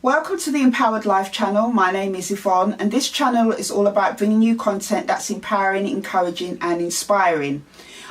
Welcome to the Empowered Life channel. My name is Yvonne, and this channel is all about bringing you content that's empowering, encouraging and inspiring.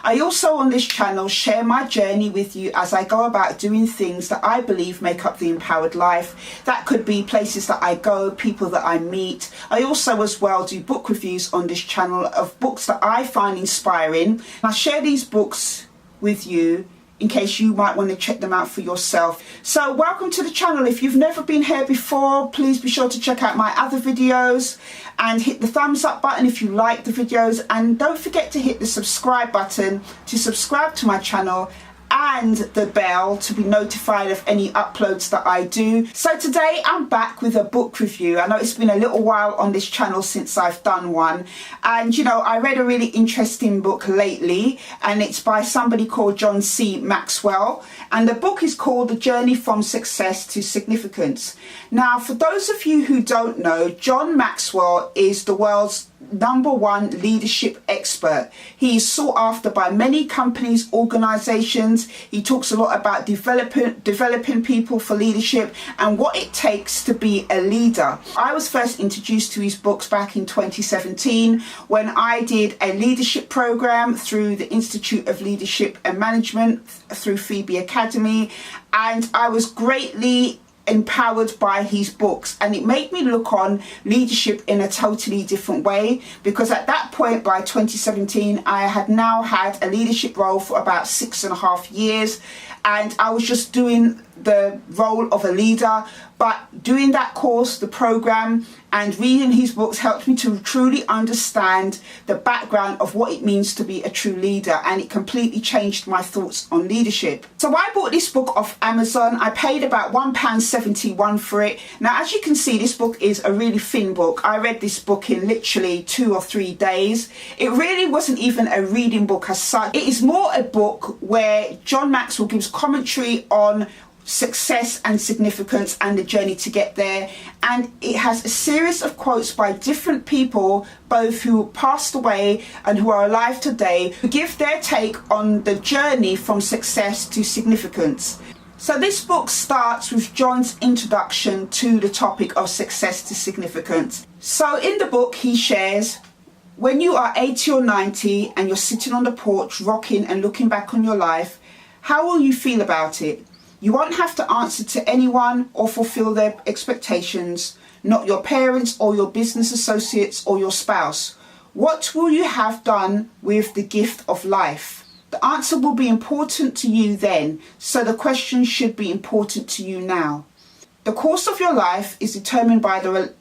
I also on this channel share my journey with you as I go about doing things that I believe make up the empowered life. That could be places that I go, people that I meet. I also as well do book reviews on this channel of books that I find inspiring. I share these books with you in case you might want to check them out for yourself. So welcome to the channel. If you've never been here before, please be sure to check out my other videos and hit the thumbs up button if you like the videos, and don't forget to hit the subscribe button to subscribe to my channel and the bell to be notified of any uploads that I do. So today I'm back with a book review. I know it's been a little while on this channel since I've done one, and I read a really interesting book lately, and it's by somebody called John C. Maxwell, and the book is called The Journey from Success to Significance. Now, for those of you who don't know, John Maxwell is the world's #1 leadership expert. He is sought after by many companies, organizations. He talks a lot about developing people for leadership and what it takes to be a leader. I was first introduced to his books back in 2017 when I did a leadership program through the Institute of Leadership and Management through Phoebe Academy, and I was greatly empowered by his books, and it made me look on leadership in a totally different way, because at that point by 2017 I had now had a leadership role for about 6.5 years, and I was just doing the role of a leader. But doing that course, the program, and reading his books helped me to truly understand the background of what it means to be a true leader, and it completely changed my thoughts on leadership. So I bought this book off Amazon. I paid about £1.71 for it. Now, as you can see, this book is a really thin book. I read this book in literally 2 or 3 days. It really wasn't even a reading book as such. It is more a book where John Maxwell gives commentary on success and significance and the journey to get there, and it has a series of quotes by different people, both who passed away and who are alive today, who give their take on the journey from success to significance. So this book starts with John's introduction to the topic of success to significance. So in the book he shares, when you are 80 or 90 and you're sitting on the porch rocking and looking back on your life, how will you feel about it? You won't have to answer to anyone or fulfill their expectations, not your parents or your business associates or your spouse. What will you have done with the gift of life? The answer will be important to you then, so the question should be important to you now. The course of your life is determined by the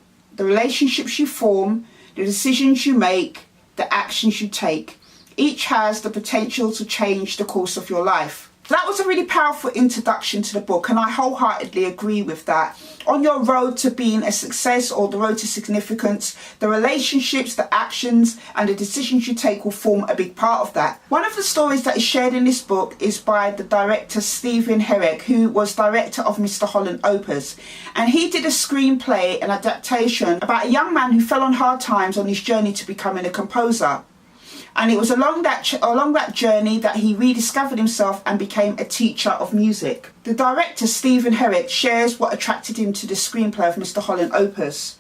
relationships you form, the decisions you make, the actions you take. Each has the potential to change the course of your life. That was a really powerful introduction to the book, and I wholeheartedly agree with that. On your road to being a success or the road to significance, the relationships, the actions and the decisions you take will form a big part of that. One of the stories that is shared in this book is by the director Stephen Herrick, who was director of Mr. Holland Opus, and he did a screenplay, an adaptation about a young man who fell on hard times on his journey to becoming a composer. And it was along that journey that he rediscovered himself and became a teacher of music. The director, Stephen Herrick, shares what attracted him to the screenplay of Mr. Holland Opus.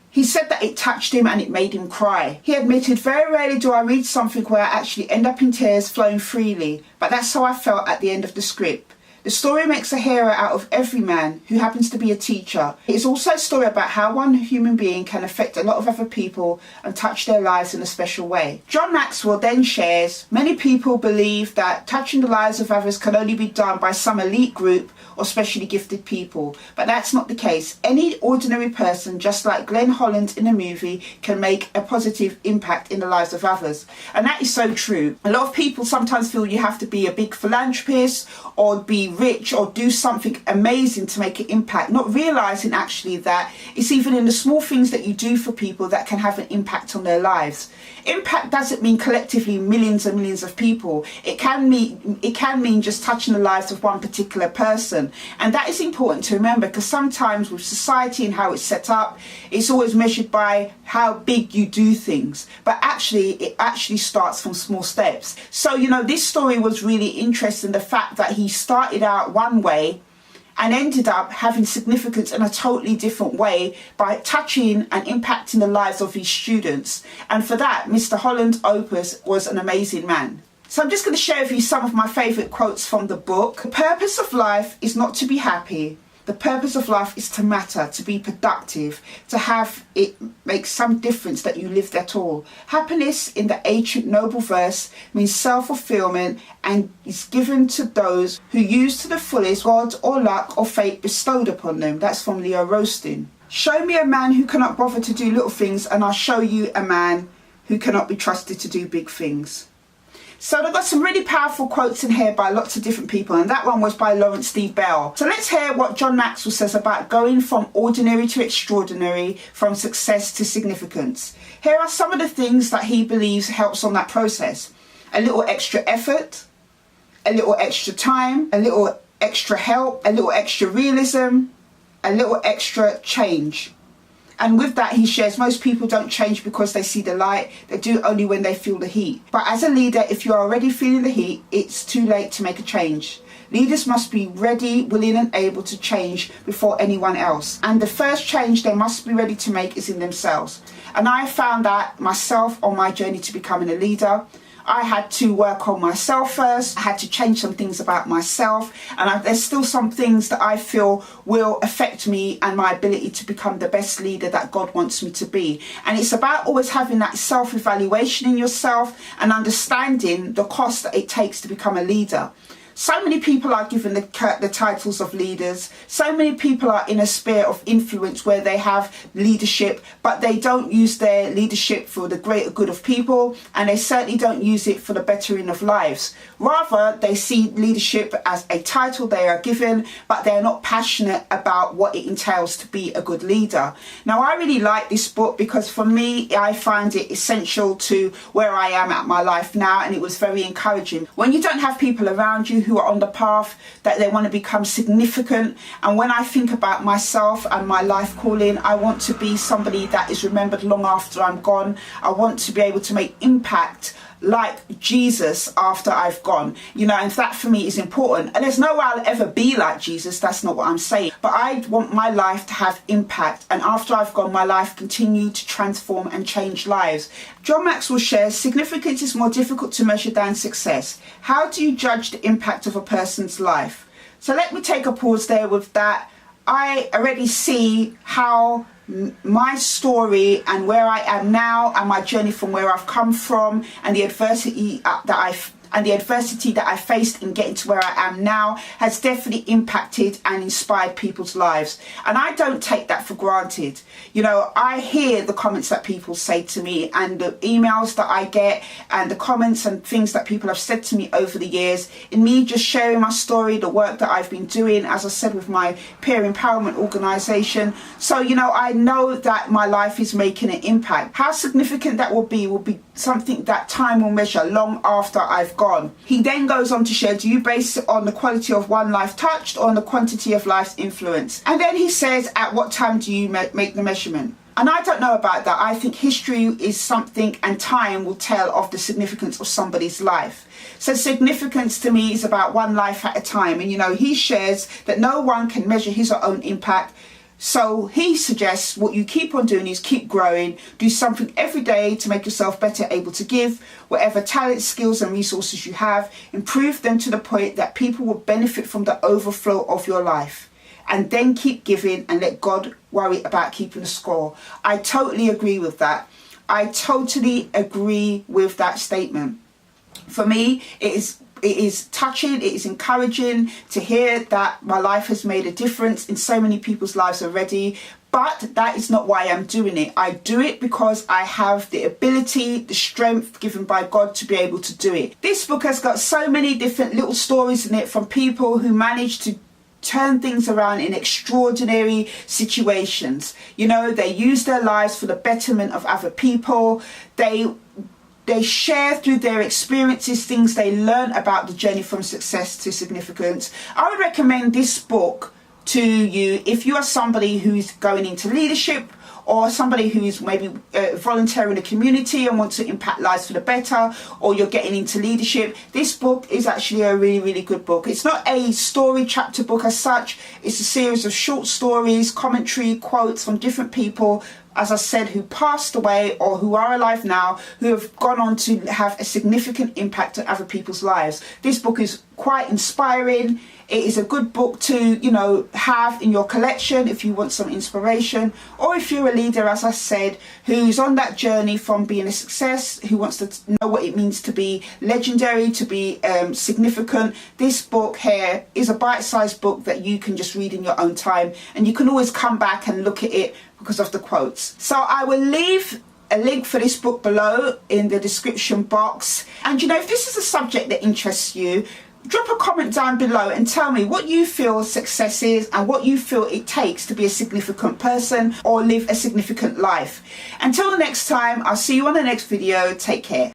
He said that it touched him and it made him cry. He admitted, very rarely do I read something where I actually end up in tears flowing freely, but that's how I felt at the end of the script. The story makes a hero out of every man who happens to be a teacher. It is also a story about how one human being can affect a lot of other people and touch their lives in a special way. John Maxwell then shares, many people believe that touching the lives of others can only be done by some elite group or specially gifted people, but that's not the case. Any ordinary person, just like Glenn Holland in a movie, can make a positive impact in the lives of others. And that is so true. A lot of people sometimes feel you have to be a big philanthropist or be rich or do something amazing to make an impact, not realizing actually that it's even in the small things that you do for people that can have an impact on their lives. Impact doesn't mean collectively millions and millions of people. It can mean just touching the lives of one particular person, and that is important to remember, because sometimes with society and how it's set up, it's always measured by how big you do things, but actually it actually starts from small steps. So this story was really interesting, the fact that he started out one way and ended up having significance in a totally different way by touching and impacting the lives of his students. And for that, Mr. Holland Opus was an amazing man. So I'm just going to share with you some of my favourite quotes from the book. The purpose of life is not to be happy. The purpose of life is to matter, to be productive, to have it make some difference that you lived at all. Happiness in the ancient noble verse means self-fulfillment and is given to those who use to the fullest God or luck or fate bestowed upon them. That's from Leo Roasting. Show me a man who cannot bother to do little things and I'll show you a man who cannot be trusted to do big things. So I've got some really powerful quotes in here by lots of different people, and that one was by Lawrence D. Bell. So let's hear what John Maxwell says about going from ordinary to extraordinary, from success to significance. Here are some of the things that he believes helps on that process. A little extra effort, a little extra time, a little extra help, a little extra realism, a little extra change. And with that, he shares, most people don't change because they see the light. They do only when they feel the heat. But as a leader, if you're already feeling the heat, it's too late to make a change. Leaders must be ready, willing and able to change before anyone else. And the first change they must be ready to make is in themselves. And I found that myself on my journey to becoming a leader. I had to work on myself first. I had to change some things about myself, and there's still some things that I feel will affect me and my ability to become the best leader that God wants me to be. And it's about always having that self-evaluation in yourself and understanding the cost that it takes to become a leader. So many people are given the titles of leaders. So many people are in a sphere of influence where they have leadership, but they don't use their leadership for the greater good of people, and they certainly don't use it for the bettering of lives. Rather, they see leadership as a title they are given, but they're not passionate about what it entails to be a good leader. Now, I really like this book because for me, I find it essential to where I am at my life now, and it was very encouraging. When you don't have people around you who are on the path that they want to become significant, and when I think about myself and my life calling, I want to be somebody that is remembered long after I'm gone. I want to be able to make impact like Jesus after I've gone, and that for me is important. And there's no way I'll ever be like Jesus, that's not what I'm saying, but I want my life to have impact, and after I've gone, my life continue to transform and change lives. John Maxwell shares, significance is more difficult to measure than success. How do you judge the impact of a person's life? So let me take a pause there with that. I already see how my story and where I am now and my journey from where I've come from and the adversity that I faced in getting to where I am now has definitely impacted and inspired people's lives. And I don't take that for granted. I hear the comments that people say to me and the emails that I get and the comments and things that people have said to me over the years, in me just sharing my story, the work that I've been doing, as I said, with my peer empowerment organisation. So, I know that my life is making an impact. How significant that will be something that time will measure long after I've gone. He then goes on to share, do you base it on the quality of one life touched or on the quantity of life's influence? And then he says, at what time do you make the measurement? And I don't know about that. I think history is something, and time will tell of the significance of somebody's life. So significance to me is about one life at a time. And he shares that no one can measure his or own impact. So he suggests what you keep on doing is keep growing, do something every day to make yourself better able to give, whatever talents, skills and resources you have, improve them to the point that people will benefit from the overflow of your life. And then keep giving and let God worry about keeping the score. I totally agree with that. I totally agree with that statement. For me, it is touching, it is encouraging to hear that my life has made a difference in so many people's lives already. But that is not why I'm doing it. I do it because I have the ability, the strength given by God to be able to do it. This book has got so many different little stories in it from people who managed to turn things around in extraordinary situations. They use their lives for the betterment of other people. They share through their experiences things they learn about the journey from success to significance. I would recommend this book to you if you are somebody who's going into leadership or somebody who's maybe volunteering in the community and wants to impact lives for the better, or you're getting into leadership, this book is actually a really, really good book. It's not a story chapter book as such. It's a series of short stories, commentary, quotes from different people, as I said, who passed away or who are alive now, who have gone on to have a significant impact on other people's lives. This book is quite inspiring. It is a good book to, have in your collection if you want some inspiration, or if you're a leader, as I said, who's on that journey from being a success, who wants to know what it means to be legendary, to be significant. This book here is a bite-sized book that you can just read in your own time, and you can always come back and look at it because of the quotes. So I will leave a link for this book below in the description box. And if this is a subject that interests you, drop a comment down below and tell me what you feel success is and what you feel it takes to be a significant person or live a significant life. Until the next time, I'll see you on the next video. Take care.